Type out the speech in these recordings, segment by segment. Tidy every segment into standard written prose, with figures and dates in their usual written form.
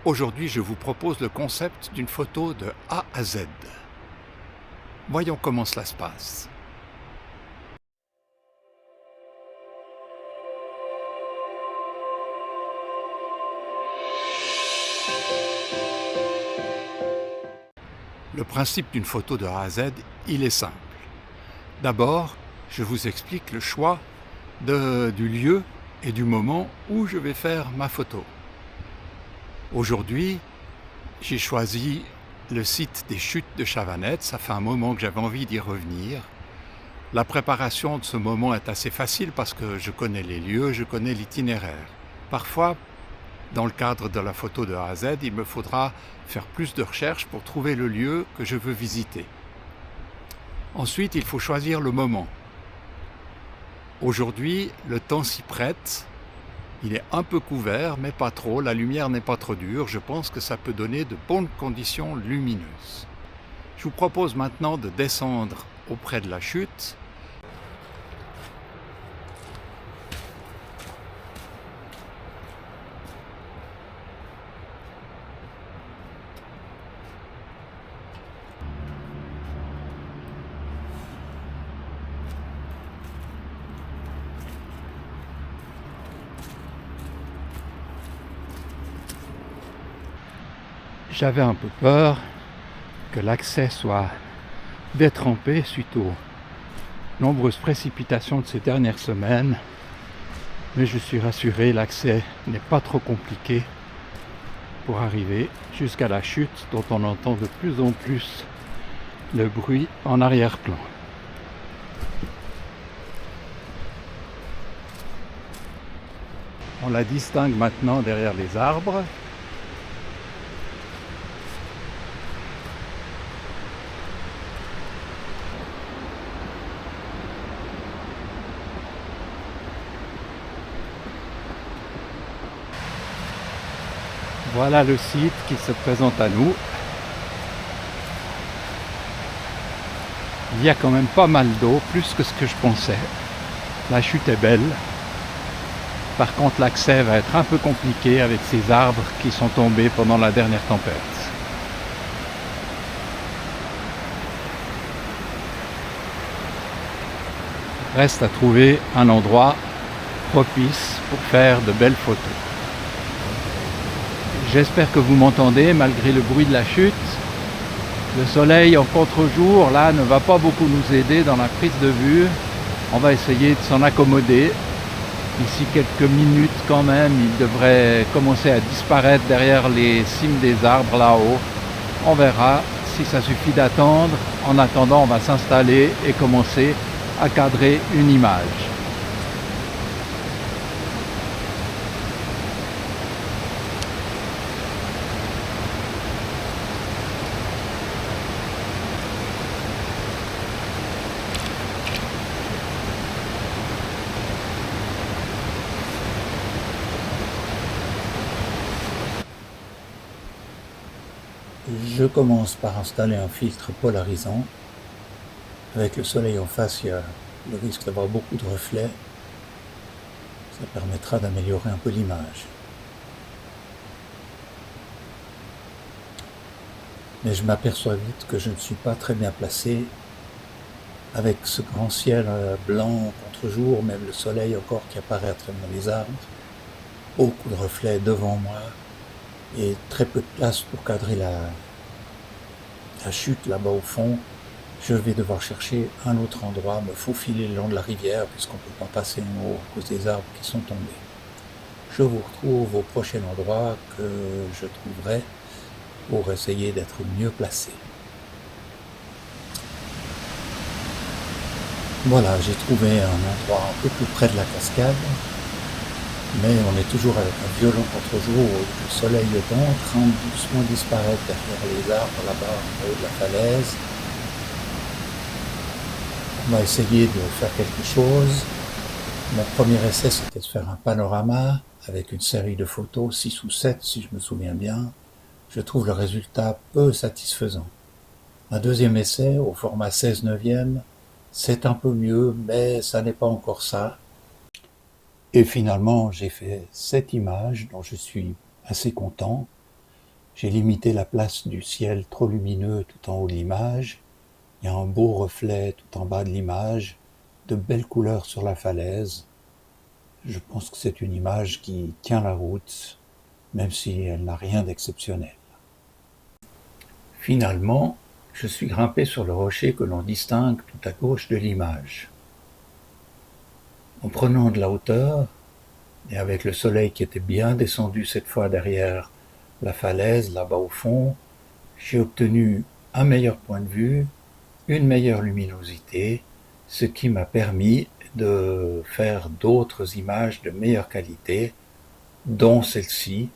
Aujourd'hui, je vous propose le concept d'une photo de A à Z. Voyons comment cela se passe. Le principe d'une photo de A à Z, il est simple. D'abord, je vous explique le choix du lieu et du moment où je vais faire ma photo. Aujourd'hui, j'ai choisi le site des chutes de Chavanette. Ça fait un moment que j'avais envie d'y revenir. La préparation de ce moment est assez facile parce que je connais les lieux, je connais l'itinéraire. Parfois, dans le cadre de la photo de A à Z, il me faudra faire plus de recherches pour trouver le lieu que je veux visiter. Ensuite, il faut choisir le moment. Aujourd'hui, le temps s'y prête. Il est un peu couvert, mais pas trop. La lumière n'est pas trop dure. Je pense que ça peut donner de bonnes conditions lumineuses. Je vous propose maintenant de descendre auprès de la chute. J'avais un peu peur que l'accès soit détrempé suite aux nombreuses précipitations de ces dernières semaines, mais je suis rassuré, l'accès n'est pas trop compliqué pour arriver jusqu'à la chute dont on entend de plus en plus le bruit en arrière-plan. On la distingue maintenant derrière les arbres. Voilà le site qui se présente à nous. Il y a quand même pas mal d'eau, plus que ce que je pensais. La chute est belle. Par contre, l'accès va être un peu compliqué avec ces arbres qui sont tombés pendant la dernière tempête. Reste à trouver un endroit propice pour faire de belles photos. J'espère que vous m'entendez malgré le bruit de la chute. Le soleil en contre-jour là ne va pas beaucoup nous aider dans la prise de vue. On va essayer de s'en accommoder. D'ici quelques minutes quand même, il devrait commencer à disparaître derrière les cimes des arbres là-haut. On verra si ça suffit d'attendre. En attendant, on va s'installer et commencer à cadrer une image. Je commence par installer un filtre polarisant. Avec le soleil en face, il y a le risque d'avoir beaucoup de reflets. Ça permettra d'améliorer un peu l'image. Mais je m'aperçois vite que je ne suis pas très bien placé. Avec ce grand ciel blanc contre-jour, même le soleil encore qui apparaît à travers les arbres. Beaucoup de reflets devant moi et très peu de place pour cadrer la chute là-bas au fond. Je vais devoir chercher un autre endroit, me faufiler le long de la rivière puisqu'on ne peut pas passer en haut à cause des arbres qui sont tombés. Je vous retrouve au prochain endroit que je trouverai pour essayer d'être mieux placé. Voilà, j'ai trouvé un endroit un peu plus près de la cascade, mais on est toujours avec un violent contre-jour où le soleil est en train de doucement disparaître derrière les arbres là-bas en haut de la falaise. On va essayer de faire quelque chose. Mon premier essai, c'était de faire un panorama avec une série de photos, 6 ou 7 si je me souviens bien. Je trouve le résultat peu satisfaisant. Un deuxième essai, au format 16/9, c'est un peu mieux, mais ça n'est pas encore ça. Et finalement, j'ai fait cette image dont je suis assez content. J'ai limité la place du ciel trop lumineux tout en haut de l'image. Il y a un beau reflet tout en bas de l'image, de belles couleurs sur la falaise. Je pense que c'est une image qui tient la route, même si elle n'a rien d'exceptionnel. Finalement, je suis grimpé sur le rocher que l'on distingue tout à gauche de l'image. En prenant de la hauteur, et avec le soleil qui était bien descendu cette fois derrière la falaise, là-bas au fond, j'ai obtenu un meilleur point de vue, une meilleure luminosité, ce qui m'a permis de faire d'autres images de meilleure qualité, dont celle-ci,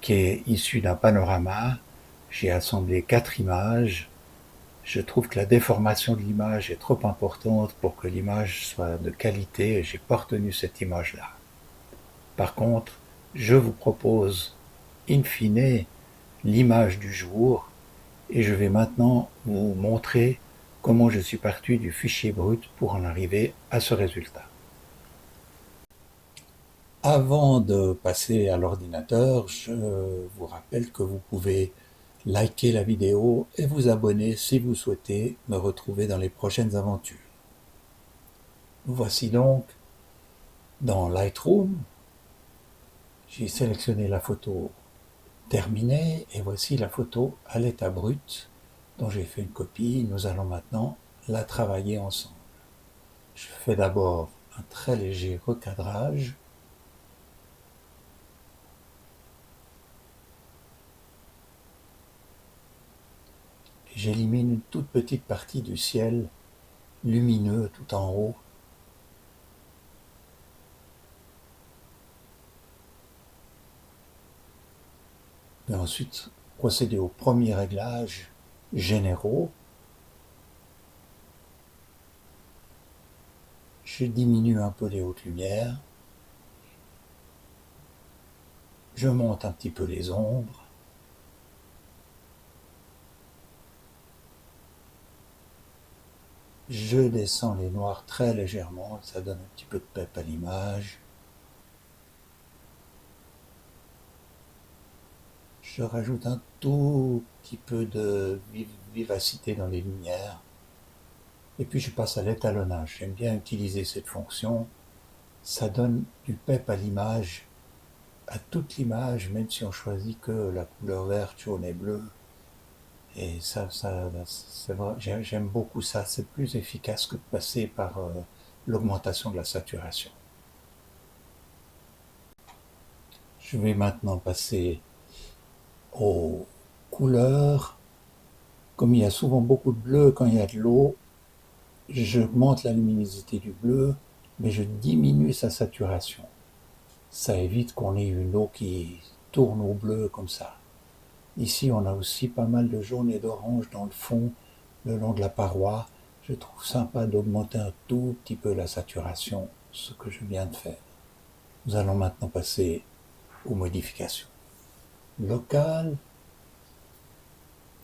qui est issue d'un panorama. J'ai assemblé 4 images. Je trouve que la déformation de l'image est trop importante pour que l'image soit de qualité et j'ai pas retenu cette image-là. Par contre, je vous propose, in fine, l'image du jour et je vais maintenant vous montrer comment je suis parti du fichier brut pour en arriver à ce résultat. Avant de passer à l'ordinateur, je vous rappelle que vous pouvez liker la vidéo et vous abonner si vous souhaitez me retrouver dans les prochaines aventures. Nous voici donc dans Lightroom. J'ai sélectionné la photo terminée et voici la photo à l'état brut dont j'ai fait une copie. Nous allons maintenant la travailler ensemble. Je fais d'abord un très léger recadrage. J'élimine une toute petite partie du ciel lumineux tout en haut. Et ensuite, procéder aux premiers réglages généraux. Je diminue un peu les hautes lumières. Je monte un petit peu les ombres. Je descends les noirs très légèrement, ça donne un petit peu de pep à l'image. Je rajoute un tout petit peu de vivacité dans les lumières. Et puis je passe à l'étalonnage. J'aime bien utiliser cette fonction. Ça donne du pep à l'image, à toute l'image, même si on choisit que la couleur verte, jaune et bleue. Et c'est vrai, j'aime beaucoup ça. C'est plus efficace que de passer par l'augmentation de la saturation. Je vais maintenant passer aux couleurs. Comme il y a souvent beaucoup de bleu quand il y a de l'eau, j'augmente la luminosité du bleu, mais je diminue sa saturation. Ça évite qu'on ait une eau qui tourne au bleu comme ça. Ici, on a aussi pas mal de jaune et d'orange dans le fond, le long de la paroi. Je trouve sympa d'augmenter un tout petit peu la saturation, ce que je viens de faire. Nous allons maintenant passer aux modifications locales.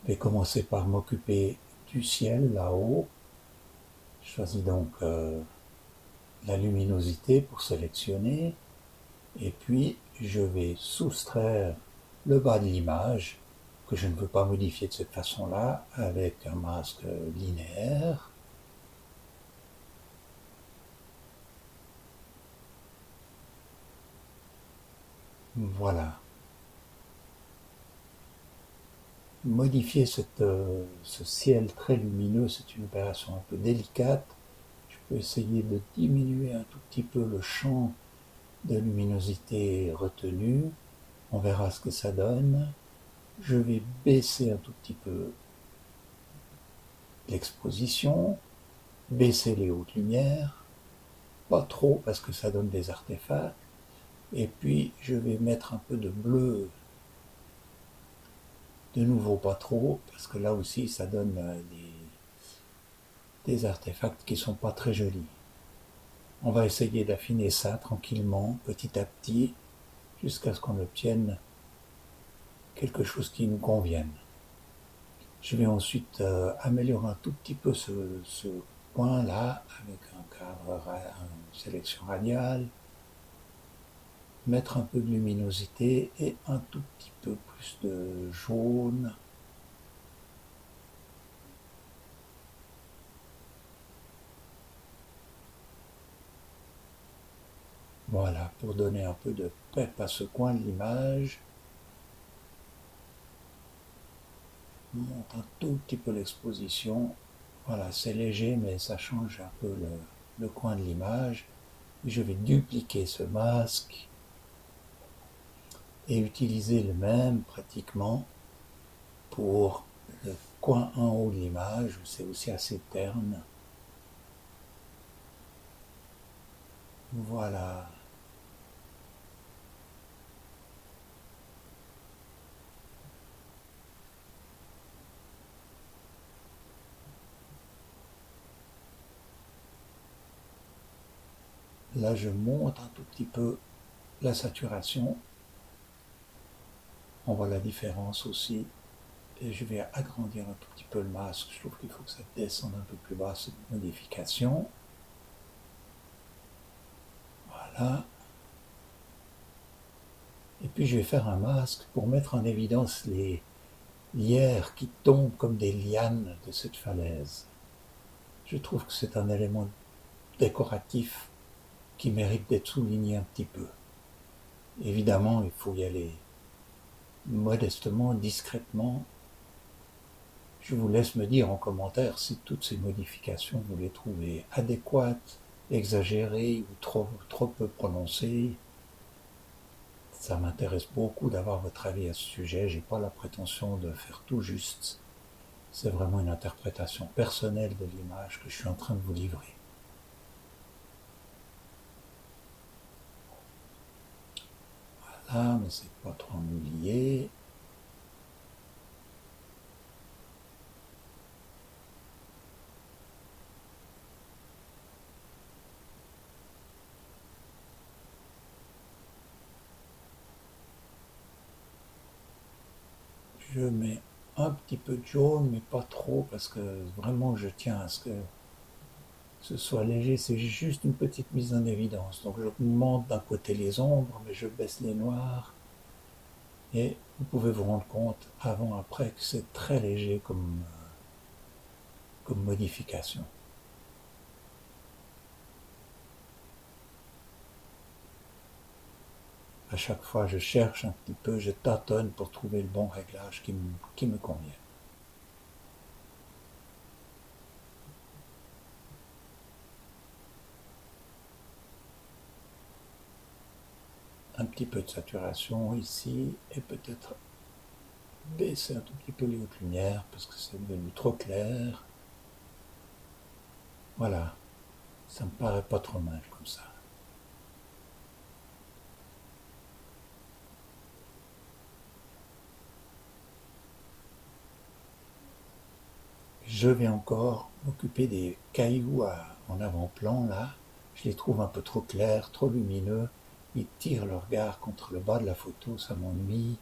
Je vais commencer par m'occuper du ciel là-haut. Je choisis donc la luminosité pour sélectionner. Et puis, je vais soustraire le bas de l'image que je ne veux pas modifier de cette façon-là avec un masque linéaire. Voilà. Modifier ce ciel très lumineux, c'est une opération un peu délicate. Je peux essayer de diminuer un tout petit peu le champ de luminosité retenu. On verra ce que ça donne. Je vais baisser un tout petit peu l'exposition, baisser les hautes lumières, pas trop parce que ça donne des artefacts, et puis je vais mettre un peu de bleu, de nouveau pas trop, parce que là aussi ça donne des artefacts qui sont pas très jolis. On va essayer d'affiner ça tranquillement, petit à petit, jusqu'à ce qu'on obtienne quelque chose qui nous convienne. Je vais ensuite améliorer un tout petit peu ce point-là avec un cadre, une sélection radiale. mettre un peu de luminosité et un tout petit peu plus de jaune. Voilà, pour donner un peu de pep à ce coin de l'image. On monte un tout petit peu l'exposition. Voilà, c'est léger, mais ça change un peu le coin de l'image. Je vais dupliquer ce masque et utiliser le même pratiquement pour le coin en haut de l'image, où c'est aussi assez terne. Voilà. Là, je monte un tout petit peu la saturation. On voit la différence aussi. Et je vais agrandir un tout petit peu le masque. Je trouve qu'il faut que ça descende un peu plus bas, cette modification. Voilà. Et puis je vais faire un masque pour mettre en évidence les lierres qui tombent comme des lianes de cette falaise. Je trouve que c'est un élément décoratif qui mérite d'être souligné un petit peu. Évidemment, il faut y aller modestement, discrètement. Je vous laisse me dire en commentaire si toutes ces modifications vous les trouvez adéquates, exagérées ou trop peu prononcées. Ça m'intéresse beaucoup d'avoir votre avis à ce sujet. J'ai pas la prétention de faire tout juste. C'est vraiment une interprétation personnelle de l'image que je suis en train de vous livrer. Voilà, mais c'est pas trop ennuyé. Je mets un petit peu de jaune, mais pas trop, parce que vraiment je tiens à ce que ce soit léger. C'est juste une petite mise en évidence. Donc j'augmente d'un côté les ombres, mais je baisse les noirs. Et vous pouvez vous rendre compte, avant-après, que c'est très léger comme modification. À chaque fois, je cherche un petit peu, je tâtonne pour trouver le bon réglage qui me convient. Un petit peu de saturation ici, et peut-être baisser un tout petit peu les hautes lumières parce que c'est devenu trop clair. Voilà, ça me paraît pas trop mal comme ça. Je vais encore m'occuper des cailloux en avant-plan là. Je les trouve un peu trop clairs, trop lumineux. Ils tirent le regard contre le bas de la photo, ça m'ennuie.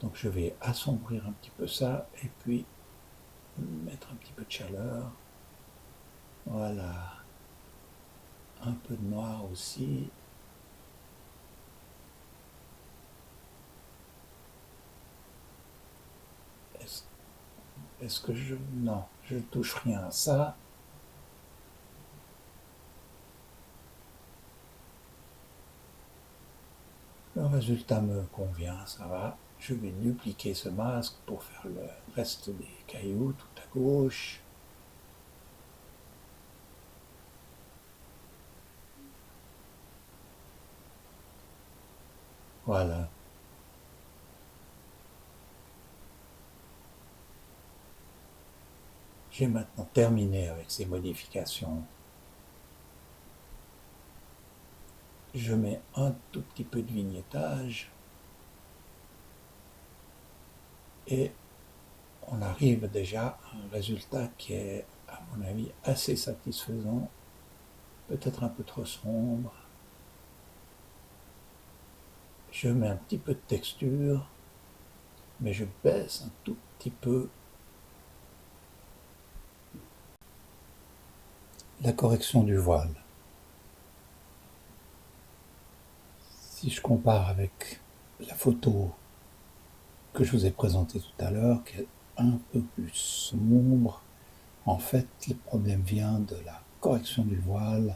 Donc je vais assombrir un petit peu ça et puis mettre un petit peu de chaleur. Voilà, un peu de noir aussi. Est-ce est que je... Non, je ne touche rien à ça. Le résultat me convient, ça va. Je vais dupliquer ce masque pour faire le reste des cailloux tout à gauche. Voilà. J'ai maintenant terminé avec ces modifications. Je mets un tout petit peu de vignettage et on arrive déjà à un résultat qui est, à mon avis, assez satisfaisant. Peut-être un peu trop sombre. Je mets un petit peu de texture, mais je baisse un tout petit peu la correction du voile. Si je compare avec la photo que je vous ai présentée tout à l'heure, qui est un peu plus sombre, en fait, le problème vient de la correction du voile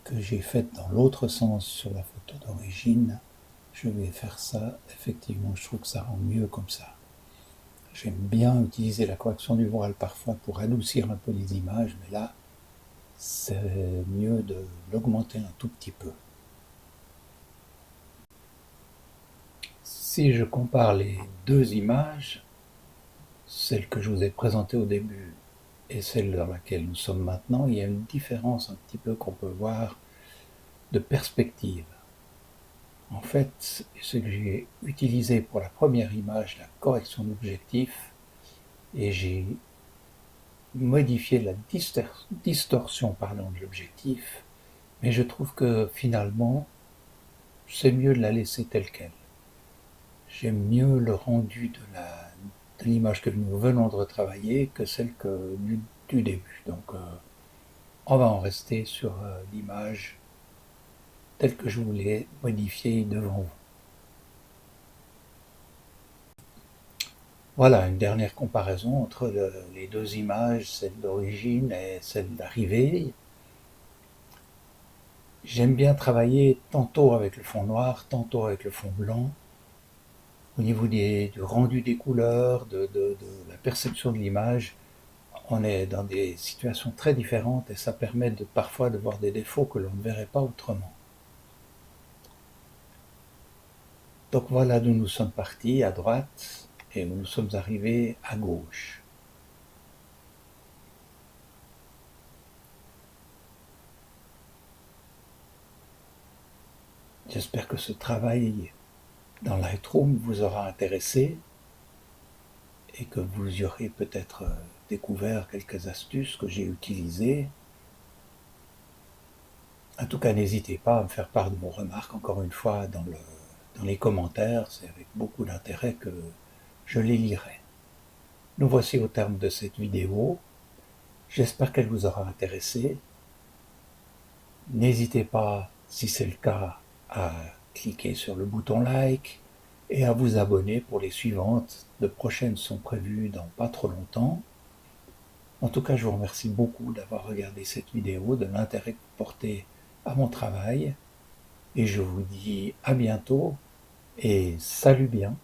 que j'ai faite dans l'autre sens sur la photo d'origine. Je vais faire ça, effectivement, je trouve que ça rend mieux comme ça. J'aime bien utiliser la correction du voile parfois pour adoucir un peu les images, mais là, c'est mieux de l'augmenter un tout petit peu. Si je compare les deux images, celle que je vous ai présentée au début et celle dans laquelle nous sommes maintenant, il y a une différence un petit peu qu'on peut voir de perspective. En fait, ce que j'ai utilisé pour la première image, la correction d'objectif, et j'ai modifié la distorsion de l'objectif, mais je trouve que finalement, c'est mieux de la laisser telle qu'elle. J'aime mieux le rendu de l'image que nous venons de retravailler que celle du début. Donc, on va en rester sur l'image telle que je voulais modifier devant vous. Voilà une dernière comparaison entre les deux images, celle d'origine et celle d'arrivée. J'aime bien travailler tantôt avec le fond noir, tantôt avec le fond blanc. Au niveau du rendu des couleurs, de la perception de l'image, on est dans des situations très différentes et ça permet parfois de voir des défauts que l'on ne verrait pas autrement. Donc voilà d'où nous sommes partis, à droite, et où nous sommes arrivés à gauche. J'espère que ce travail dans Lightroom vous aura intéressé et que vous y aurez peut-être découvert quelques astuces que j'ai utilisées. En tout cas, n'hésitez pas à me faire part de vos remarques, encore une fois, dans les commentaires. C'est avec beaucoup d'intérêt que je les lirai. Nous voici au terme de cette vidéo. J'espère qu'elle vous aura intéressé. N'hésitez pas, si c'est le cas, à cliquer sur le bouton like et à vous abonner pour les suivantes. De prochaines sont prévues dans pas trop longtemps. En tout cas, je vous remercie beaucoup d'avoir regardé cette vidéo, de l'intérêt que vous portez à mon travail. Et je vous dis à bientôt et salut bien.